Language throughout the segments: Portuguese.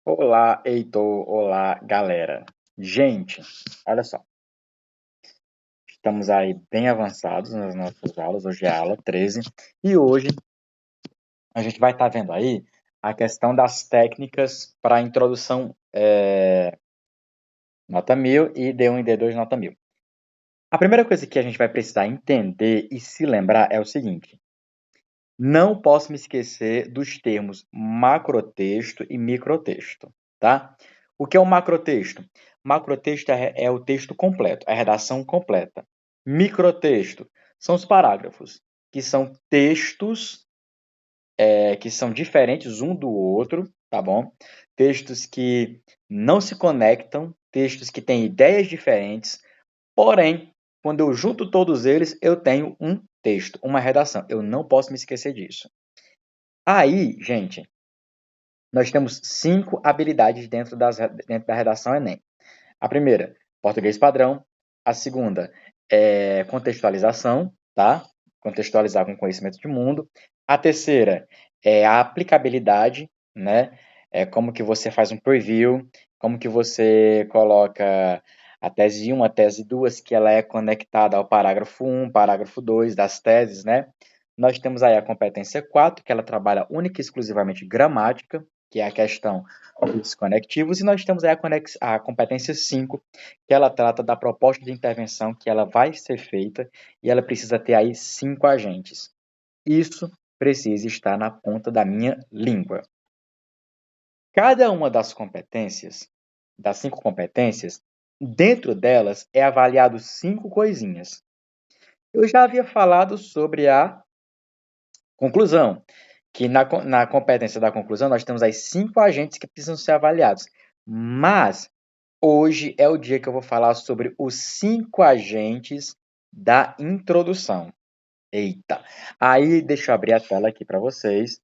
Olá, Heitor. Olá, galera. Gente, olha só. Estamos aí bem avançados nas nossas aulas. Hoje é a aula 13. E hoje a gente vai estar vendo aí a questão das técnicas para introdução nota 1000 e D1 e D2 nota 1000. A primeira coisa que a gente vai precisar entender e se lembrar é o seguinte. Não posso me esquecer dos termos macrotexto e microtexto, tá? O que é o macrotexto? Macrotexto é o texto completo, é a redação completa. Microtexto são os parágrafos, que são textos que são diferentes um do outro, tá bom? Textos que não se conectam, textos que têm ideias diferentes, porém, quando eu junto todos eles, eu tenho um texto, uma redação. Eu não posso me esquecer disso. Aí, gente, nós temos 5 habilidades dentro da redação Enem. A primeira, português padrão. A segunda é contextualização, tá? Contextualizar com conhecimento de mundo. A terceira é a aplicabilidade, né? É como que você faz um preview, como que você coloca a tese 1, a tese 2, que ela é conectada ao parágrafo 1, parágrafo 2 das teses, né? Nós temos aí a competência 4, que ela trabalha única e exclusivamente gramática, que é a questão dos conectivos, e nós temos aí a competência 5, que ela trata da proposta de intervenção que ela vai ser feita e ela precisa ter aí 5 agentes. Isso precisa estar na ponta da minha língua. Cada uma das competências, das 5 competências, dentro delas é avaliado 5 coisinhas. Eu já havia falado sobre a conclusão, que na competência da conclusão nós temos as 5 agentes que precisam ser avaliados. Mas hoje é o dia que eu vou falar sobre os 5 agentes da introdução. Eita! Aí deixa eu abrir a tela aqui para vocês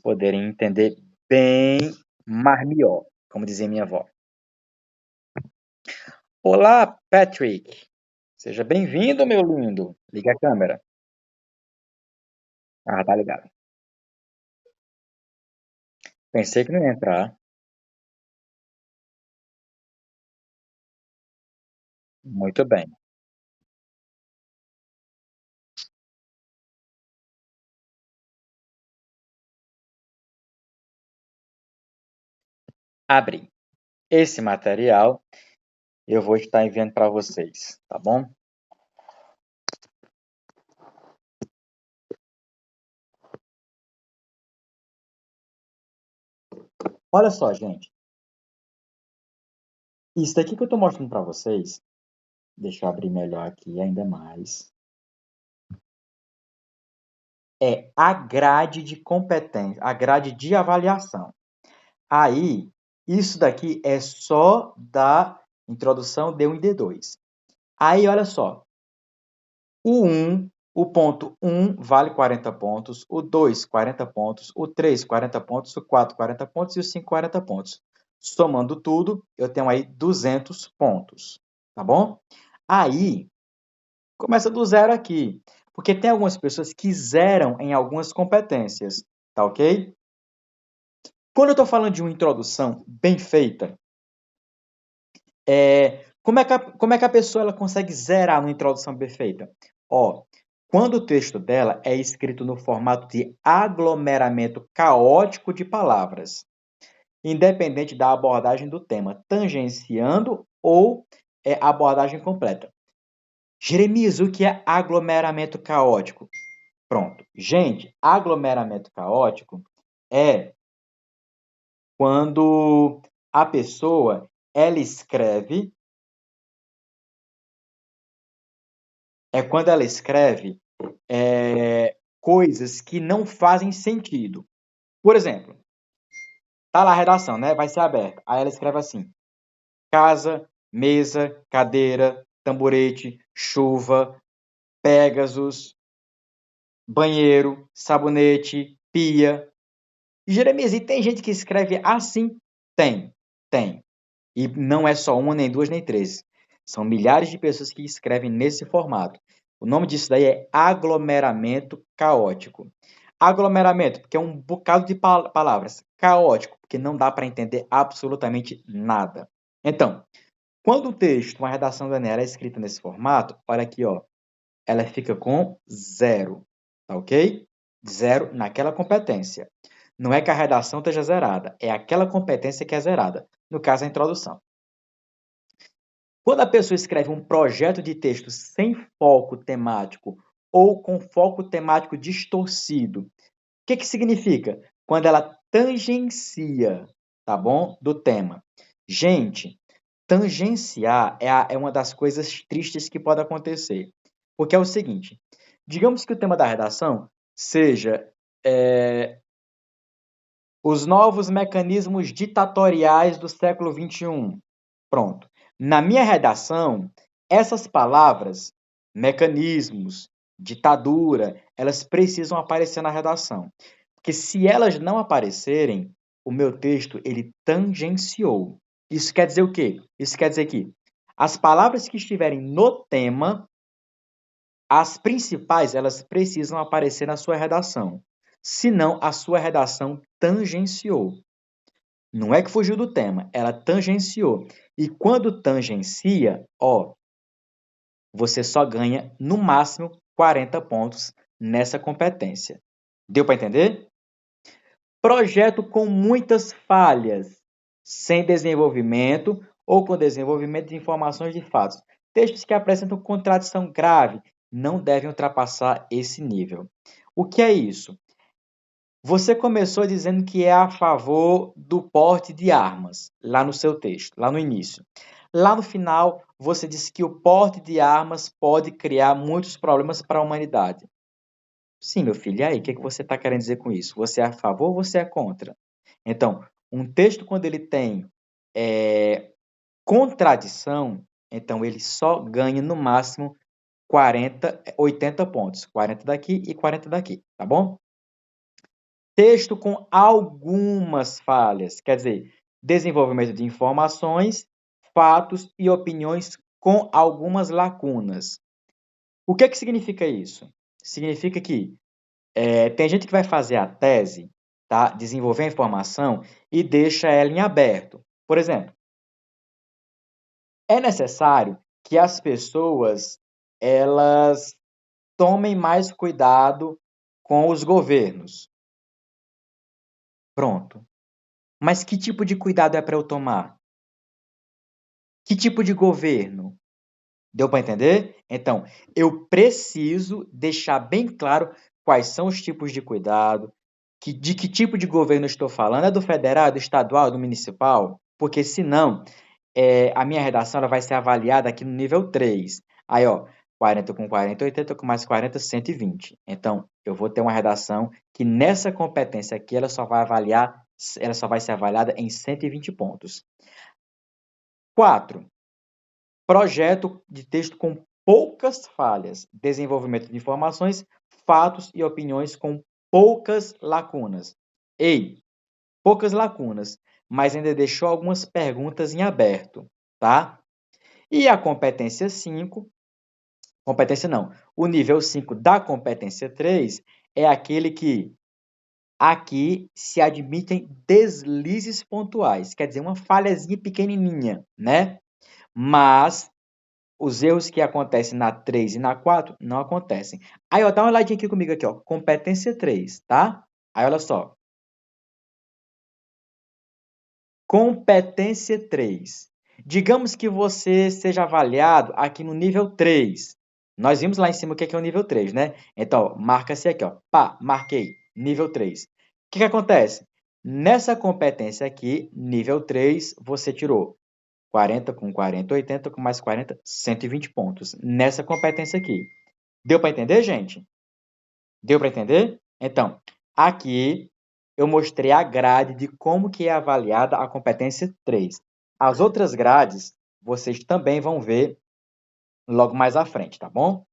poderem entender bem marmió, como dizia minha avó. Olá, Patrick! Seja bem-vindo, meu lindo! Liga a câmera. Ah, tá ligado. Pensei que não ia entrar. Muito bem. Abre. Esse material eu vou estar enviando para vocês, tá bom? Olha só, gente. Isso daqui que eu estou mostrando para vocês, deixa eu abrir melhor aqui ainda mais, é a grade de competência, a grade de avaliação. Aí, isso daqui é só da introdução D1 e D2. Aí, olha só, o 1, o ponto 1 vale 40 pontos, o 2, 40 pontos, o 3, 40 pontos, o 4, 40 pontos e o 5, 40 pontos. Somando tudo, eu tenho aí 200 pontos, tá bom? Aí, começa do zero aqui, porque tem algumas pessoas que zeram em algumas competências, tá ok? Quando eu estou falando de uma introdução bem feita, como é que a pessoa ela consegue zerar numa introdução bem feita? Ó, quando o texto dela é escrito no formato de aglomeramento caótico de palavras, independente da abordagem do tema, tangenciando ou abordagem completa. Jeremias, o que é aglomeramento caótico? Pronto. Gente, aglomeramento caótico é quando a pessoa ela escreve coisas que não fazem sentido. Por exemplo, tá lá a redação, né? Vai ser aberta. Aí ela escreve assim: casa, mesa, cadeira, tamborete, chuva, Pegasus, banheiro, sabonete, pia. E Jeremias, e tem gente que escreve assim? Tem. E não é só uma, nem duas, nem três. São milhares de pessoas que escrevem nesse formato. O nome disso daí é aglomeramento caótico. Aglomeramento, porque é um bocado de palavras. Caótico, porque não dá para entender absolutamente nada. Então, quando o texto, uma redação do Enem, é escrita nesse formato, olha aqui, ó, ela fica com 0, tá ok? 0 naquela competência. Não é que a redação esteja zerada, é aquela competência que é zerada. No caso, a introdução. Quando a pessoa escreve um projeto de texto sem foco temático ou com foco temático distorcido, o que significa? Quando ela tangencia, tá bom? Do tema. Gente, tangenciar é uma das coisas tristes que pode acontecer. Porque é o seguinte, digamos que o tema da redação seja os novos mecanismos ditatoriais do século XXI. Pronto. Na minha redação, essas palavras, mecanismos, ditadura, elas precisam aparecer na redação. Porque se elas não aparecerem, o meu texto ele tangenciou. Isso quer dizer o quê? Isso quer dizer que as palavras que estiverem no tema, as principais, elas precisam aparecer na sua redação. Senão, a sua redação tangenciou. Não é que fugiu do tema, ela tangenciou. E quando tangencia, ó, você só ganha no máximo 40 pontos nessa competência. Deu para entender? Projeto com muitas falhas, sem desenvolvimento ou com desenvolvimento de informações de fatos. Textos que apresentam contradição grave não devem ultrapassar esse nível. O que é isso? Você começou dizendo que é a favor do porte de armas, lá no seu texto, lá no início. Lá no final, você disse que o porte de armas pode criar muitos problemas para a humanidade. Sim, meu filho, e aí, o que você está querendo dizer com isso? Você é a favor ou você é contra? Então, um texto, quando ele tem contradição, então ele só ganha no máximo 80 pontos. 40 daqui e 40 daqui, tá bom? Texto com algumas falhas, quer dizer, desenvolvimento de informações, fatos e opiniões com algumas lacunas. O que significa isso? Significa que tem gente que vai fazer a tese, tá? Desenvolver a informação e deixa ela em aberto. Por exemplo, é necessário que as pessoas elas tomem mais cuidado com os governos. Pronto. Mas que tipo de cuidado é para eu tomar? Que tipo de governo? Deu para entender? Então, eu preciso deixar bem claro quais são os tipos de cuidado, de que tipo de governo eu estou falando. É do federal, do estadual, do municipal? Porque senão, a minha redação ela vai ser avaliada aqui no nível 3. Aí, ó, 40 com 40, 80 com mais 40, 120. Então, eu vou ter uma redação que nessa competência aqui ela só vai ser avaliada em 120 pontos. 4. Projeto de texto com poucas falhas, desenvolvimento de informações, fatos e opiniões com poucas lacunas. Ei, poucas lacunas, mas ainda deixou algumas perguntas em aberto, tá? E a competência 5, competência não, o nível 5 da competência 3 é aquele que aqui se admitem deslizes pontuais, quer dizer, uma falhazinha pequenininha, né? Mas os erros que acontecem na 3 e na 4 não acontecem. Aí, ó, dá uma olhadinha aqui comigo aqui, ó. Competência 3, tá? Aí, olha só. Competência 3. Digamos que você seja avaliado aqui no nível 3. Nós vimos lá em cima o que é o nível 3, né? Então, marca-se aqui, ó. Pá, marquei. Nível 3. O que acontece? Nessa competência aqui, nível 3, você tirou 40 com 40, 80 com mais 40, 120 pontos nessa competência aqui. Deu para entender, gente? Deu para entender? Então, aqui eu mostrei a grade de como que é avaliada a competência 3. As outras grades, vocês também vão ver logo mais à frente, tá bom?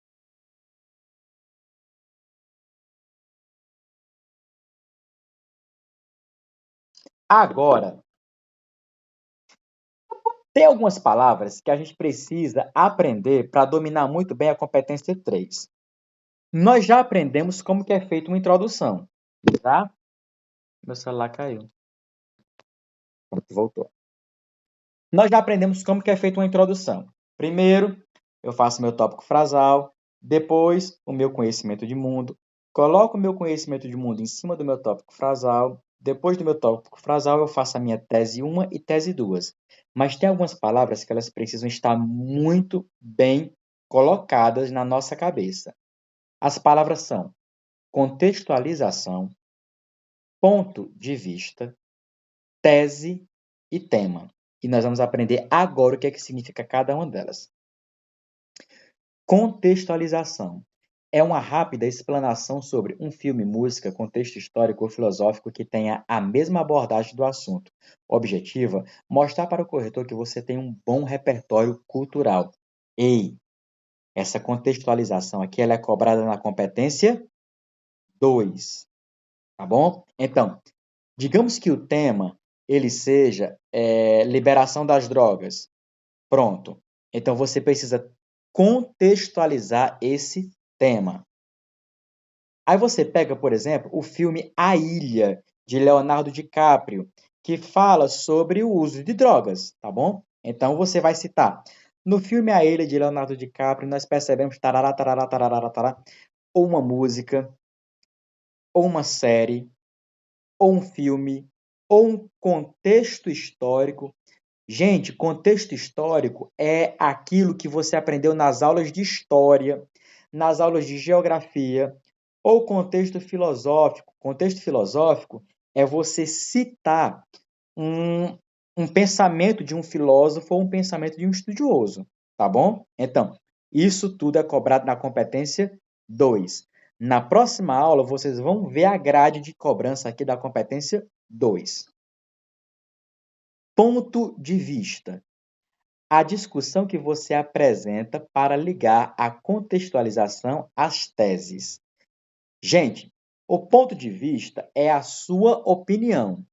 Agora, tem algumas palavras que a gente precisa aprender para dominar muito bem a competência 3. Nós já aprendemos como que é feita uma introdução. Tá? Meu celular caiu. Pronto, voltou. Nós já aprendemos como que é feita uma introdução. Primeiro, eu faço meu tópico frasal, depois o meu conhecimento de mundo, coloco o meu conhecimento de mundo em cima do meu tópico frasal, depois do meu tópico frasal eu faço a minha tese 1 e tese 2. Mas tem algumas palavras que elas precisam estar muito bem colocadas na nossa cabeça. As palavras são contextualização, ponto de vista, tese e tema. E nós vamos aprender agora o que é que significa cada uma delas. Contextualização é uma rápida explanação sobre um filme, música, contexto histórico ou filosófico que tenha a mesma abordagem do assunto. Objetiva: mostrar para o corretor que você tem um bom repertório cultural. Ei, essa contextualização aqui ela é cobrada na competência 2, tá bom? Então, digamos que o tema ele seja liberação das drogas. Pronto. Então você precisa contextualizar esse tema. Aí você pega, por exemplo, o filme A Ilha, de Leonardo DiCaprio, que fala sobre o uso de drogas, tá bom? Então você vai citar. No filme A Ilha, de Leonardo DiCaprio, nós percebemos tarará, tarará, tarará, tarará, ou uma música, ou uma série, ou um filme, ou um contexto histórico. Gente, contexto histórico é aquilo que você aprendeu nas aulas de história, nas aulas de geografia, ou contexto filosófico. Contexto filosófico é você citar um, um pensamento de um filósofo ou um pensamento de um estudioso, tá bom? Então, isso tudo é cobrado na competência 2. Na próxima aula, vocês vão ver a grade de cobrança aqui da competência 2. Ponto de vista. A discussão que você apresenta para ligar a contextualização às teses. Gente, o ponto de vista é a sua opinião.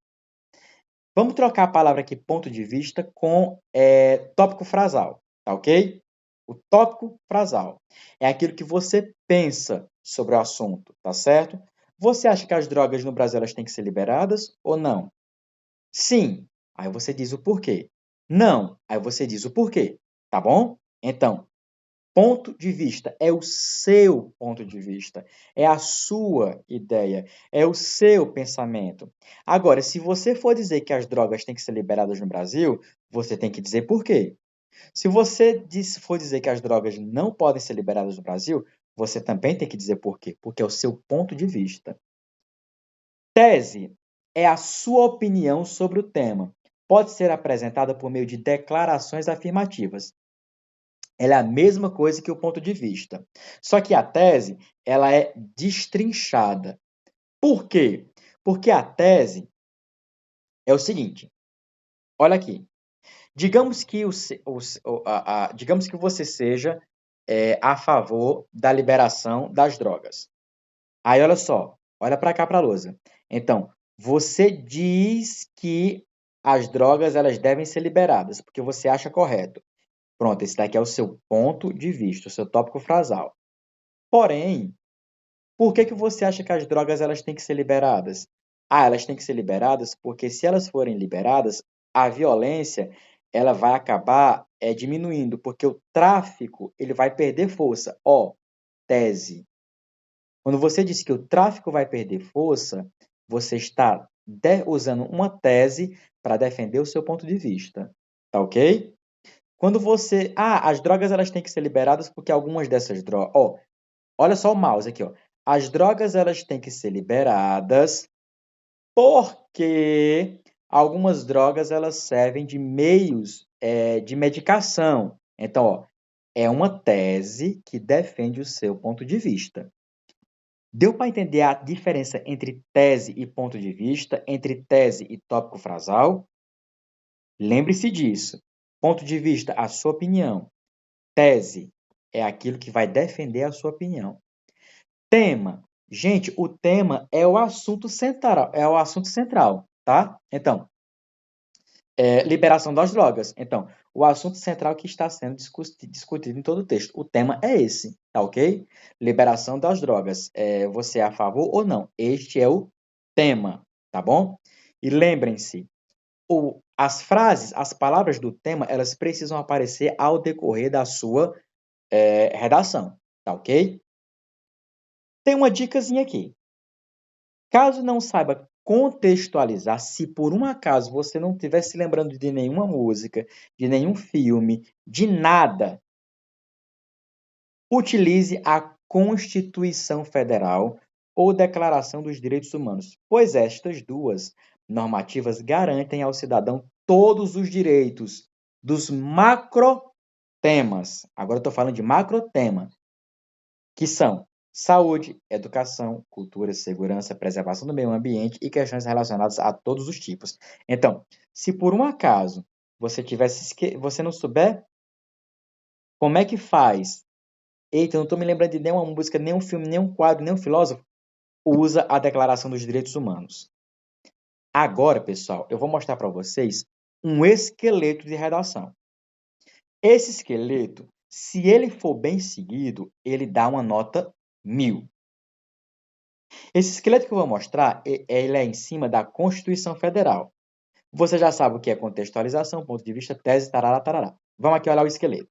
Vamos trocar a palavra aqui, ponto de vista, com tópico frasal, tá ok? O tópico frasal é aquilo que você pensa sobre o assunto, tá certo? Você acha que as drogas no Brasil elas têm que ser liberadas ou não? Sim. Aí você diz o porquê. Não. Aí você diz o porquê. Tá bom? Então, ponto de vista é o seu ponto de vista, é a sua ideia, é o seu pensamento. Agora, se você for dizer que as drogas têm que ser liberadas no Brasil, você tem que dizer por quê. Se você for dizer que as drogas não podem ser liberadas no Brasil, você também tem que dizer por quê, porque é o seu ponto de vista. Tese é a sua opinião sobre o tema. Pode ser apresentada por meio de declarações afirmativas. Ela é a mesma coisa que o ponto de vista. Só que a tese, ela é destrinchada. Por quê? Porque a tese é o seguinte, olha aqui. Digamos que, digamos que você seja a favor da liberação das drogas. Aí, olha só, olha para cá para a lousa. Então, você diz que as drogas elas devem ser liberadas, porque você acha correto. Pronto, esse daqui é o seu ponto de vista, o seu tópico frasal. Porém, por que que você acha que as drogas elas têm que ser liberadas? Ah, elas têm que ser liberadas porque se elas forem liberadas, a violência ela vai acabar diminuindo, porque o tráfico ele vai perder força. Ó, tese. Quando você diz que o tráfico vai perder força, você está usando uma tese para defender o seu ponto de vista, tá ok? Quando você, as drogas elas têm que ser liberadas porque algumas dessas drogas, ó, olha só o mouse aqui, ó. As drogas elas têm que ser liberadas porque algumas drogas elas servem de meios de medicação. Então, ó, é uma tese que defende o seu ponto de vista. Deu para entender a diferença entre tese e ponto de vista, entre tese e tópico frasal? Lembre-se disso. Ponto de vista, a sua opinião. Tese é aquilo que vai defender a sua opinião. Tema. Gente, o tema é o assunto central, tá? Então, liberação das drogas. Então, o assunto central que está sendo discutido em todo o texto. O tema é esse, tá ok? Liberação das drogas. Você é a favor ou não? Este é o tema, tá bom? E lembrem-se, as frases, as palavras do tema, elas precisam aparecer ao decorrer da sua redação, tá ok? Tem uma dicasinha aqui. Caso não saiba contextualizar, se por um acaso você não estiver se lembrando de nenhuma música, de nenhum filme, de nada, utilize a Constituição Federal ou Declaração dos Direitos Humanos, pois estas duas normativas garantem ao cidadão todos os direitos dos macrotemas. Agora eu estou falando de macrotema, que são saúde, educação, cultura, segurança, preservação do meio ambiente e questões relacionadas a todos os tipos. Então, se por um acaso você não souber como é que faz, eita, eu não estou me lembrando de nenhuma música, nenhum filme, nenhum quadro, nenhum filósofo, usa a Declaração dos Direitos Humanos. Agora, pessoal, eu vou mostrar para vocês um esqueleto de redação. Esse esqueleto, se ele for bem seguido, ele dá uma nota 1000. Esse esqueleto que eu vou mostrar, ele é em cima da Constituição Federal. Você já sabe o que é contextualização, ponto de vista, tese, tarará, tarará. Vamos aqui olhar o esqueleto.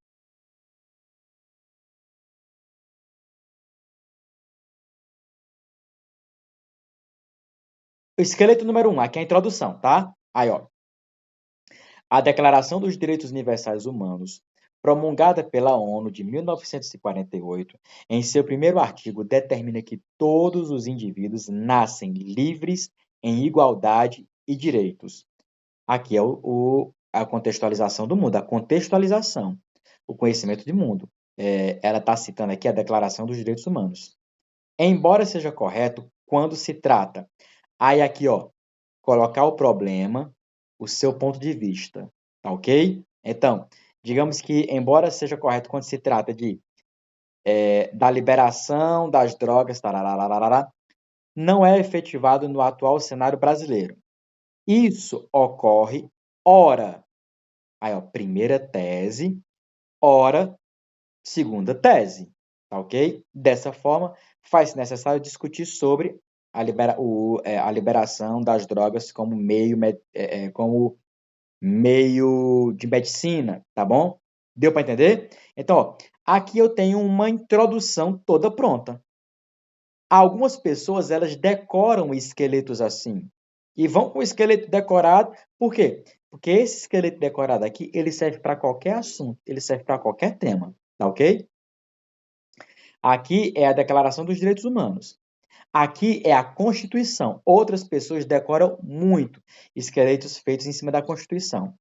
O esqueleto número 1, aqui é a introdução, tá? Aí, ó. A Declaração dos Direitos Universais Humanos, promulgada pela ONU de 1948, em seu primeiro artigo, determina que todos os indivíduos nascem livres em igualdade e direitos. Aqui é a contextualização do mundo, a contextualização, o conhecimento de mundo. Ela está citando aqui a Declaração dos Direitos Humanos. Embora seja correto quando se trata, aí aqui, ó, colocar o problema, o seu ponto de vista, tá ok? Então, digamos que, embora seja correto quando se trata da liberação das drogas, tararararará, não é efetivado no atual cenário brasileiro. Isso ocorre, ora, aí, ó, primeira tese, ora, segunda tese, tá ok? Dessa forma, faz-se necessário discutir sobre a liberação das drogas como meio de medicina, tá bom? Deu para entender? Então, ó, aqui eu tenho uma introdução toda pronta. Algumas pessoas, elas decoram esqueletos assim. E vão com o esqueleto decorado, por quê? Porque esse esqueleto decorado aqui, ele serve para qualquer assunto, ele serve para qualquer tema, tá ok? Aqui é a Declaração dos Direitos Humanos. Aqui é a Constituição. Outras pessoas decoram muito esqueletos feitos em cima da Constituição.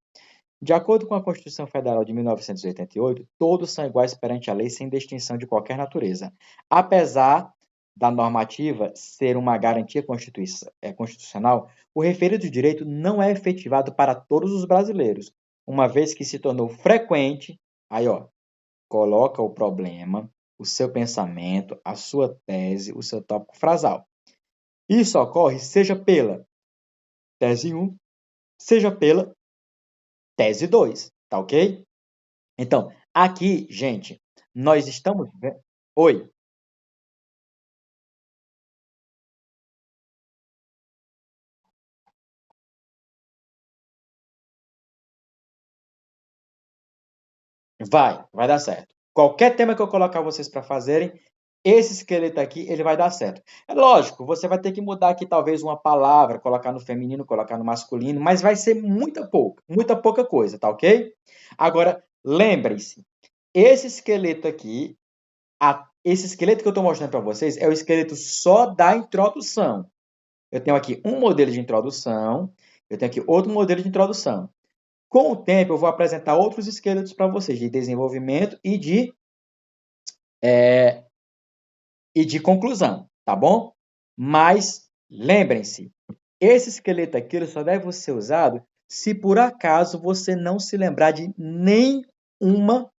De acordo com a Constituição Federal de 1988, todos são iguais perante a lei sem distinção de qualquer natureza. Apesar da normativa ser uma garantia constitucional, o referido direito não é efetivado para todos os brasileiros, uma vez que se tornou frequente, aí ó, coloca o problema, o seu pensamento, a sua tese, o seu tópico frasal. Isso ocorre seja pela tese 1, seja pela tese 2, tá ok? Então, aqui, gente, nós estamos vendo. Oi, vai dar certo. Qualquer tema que eu colocar vocês para fazerem, esse esqueleto aqui, ele vai dar certo. É lógico, você vai ter que mudar aqui talvez uma palavra, colocar no feminino, colocar no masculino, mas vai ser muita pouca coisa, tá ok? Agora, lembrem-se, esse esqueleto aqui, esse esqueleto que eu estou mostrando para vocês é o esqueleto só da introdução. Eu tenho aqui um modelo de introdução, eu tenho aqui outro modelo de introdução. Com o tempo, eu vou apresentar outros esqueletos para vocês, de desenvolvimento e de conclusão, tá bom? Mas lembrem-se, esse esqueleto aqui ele só deve ser usado se por acaso você não se lembrar de nenhuma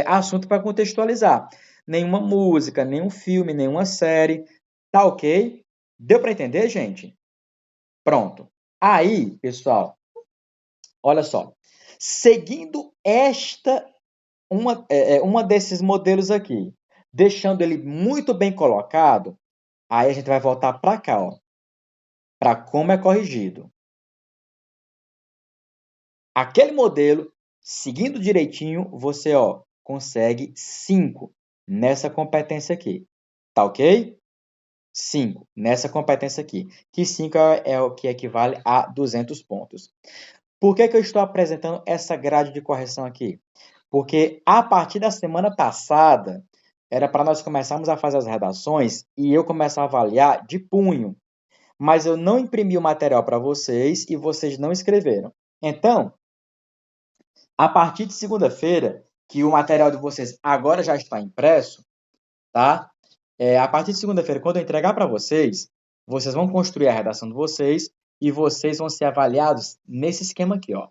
assunto para contextualizar. Nenhuma música, nenhum filme, nenhuma série. Tá ok? Deu para entender, gente? Pronto. Aí, pessoal, olha só. Seguindo uma desses modelos aqui, deixando ele muito bem colocado, Aí a gente vai voltar para cá, ó, para como é corrigido. Aquele modelo, seguindo direitinho, você, ó, consegue 5 nessa competência aqui. Tá ok? 5 nessa competência aqui. Que 5 é o que equivale a 200 pontos. Por que eu estou apresentando essa grade de correção aqui? Porque a partir da semana passada, era para nós começarmos a fazer as redações e eu começar a avaliar de punho. Mas eu não imprimi o material para vocês e vocês não escreveram. Então, a partir de segunda-feira, que o material de vocês agora já está impresso, tá? A partir de segunda-feira, quando eu entregar para vocês, vocês vão construir a redação de vocês e vocês vão ser avaliados nesse esquema aqui, ó.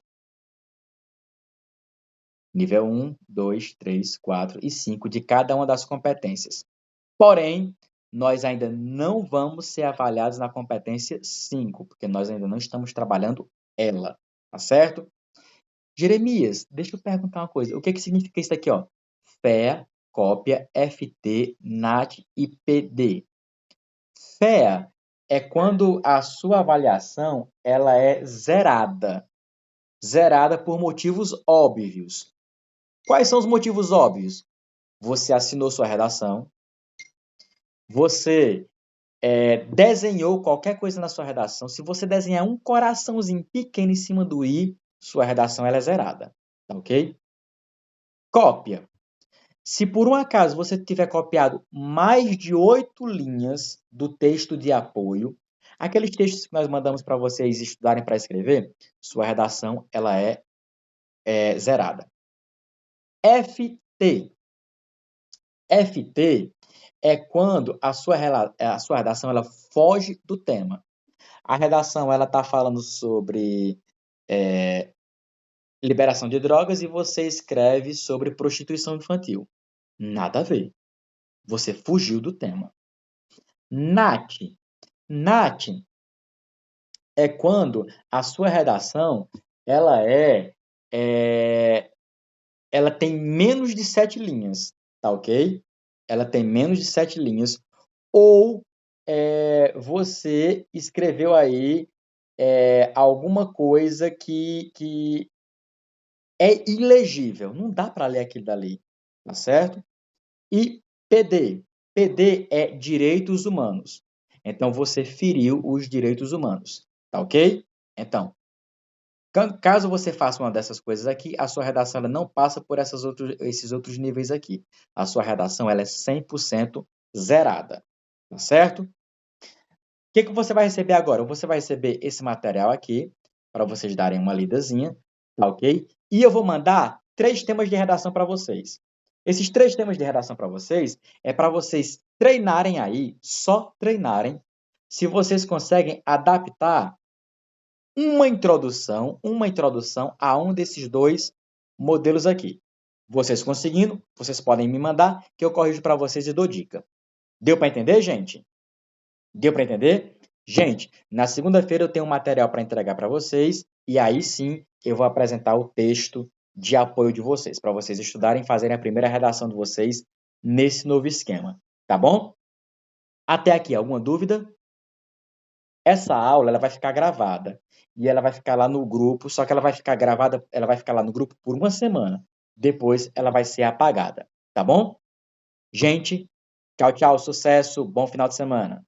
Nível 1, 2, 3, 4 e 5 de cada uma das competências. Porém, nós ainda não vamos ser avaliados na competência 5, porque nós ainda não estamos trabalhando ela, tá certo? Jeremias, deixa eu perguntar uma coisa. O que significa isso aqui, ó? FEA, cópia, FT, NAT e PD. FEA é quando a sua avaliação ela é zerada. Zerada por motivos óbvios. Quais são os motivos óbvios? Você assinou sua redação, você desenhou qualquer coisa na sua redação. Se você desenhar um coraçãozinho pequeno em cima do i, sua redação ela é zerada, tá ok? Cópia. Se por um acaso você tiver copiado mais de 8 linhas do texto de apoio, aqueles textos que nós mandamos para vocês estudarem para escrever, sua redação ela é zerada. FT. FT é quando a sua redação ela foge do tema. A redação ela está falando sobre liberação de drogas e você escreve sobre prostituição infantil. Nada a ver. Você fugiu do tema. NAT. NAT é quando a sua redação ela tem menos de 7 linhas, tá ok? Ela tem menos de 7 linhas, ou você escreveu aí alguma coisa que é ilegível, não dá para ler aquilo dali, tá certo? E PD. PD é direitos humanos. Então, você feriu os direitos humanos, tá ok? Então, caso você faça uma dessas coisas aqui, a sua redação ela não passa por esses outros níveis aqui. A sua redação ela é 100% zerada, tá certo? O que você vai receber agora? Você vai receber esse material aqui, para vocês darem uma lidazinha, tá ok? E eu vou mandar 3 temas de redação para vocês. Esses 3 temas de redação para vocês é para vocês treinarem aí, só treinarem, se vocês conseguem adaptar uma introdução a um desses 2 modelos aqui. Vocês conseguindo, vocês podem me mandar, que eu corrijo para vocês e dou dica. Deu para entender, gente? Deu para entender? Gente, na segunda-feira eu tenho um material para entregar para vocês e aí sim eu vou apresentar o texto de apoio de vocês, para vocês estudarem e fazerem a primeira redação de vocês nesse novo esquema, tá bom? Até aqui, alguma dúvida? Essa aula ela vai ficar gravada e ela vai ficar lá no grupo, só que ela vai ficar gravada, ela vai ficar lá no grupo por uma semana. Depois ela vai ser apagada, tá bom? Gente, tchau, tchau, sucesso, bom final de semana.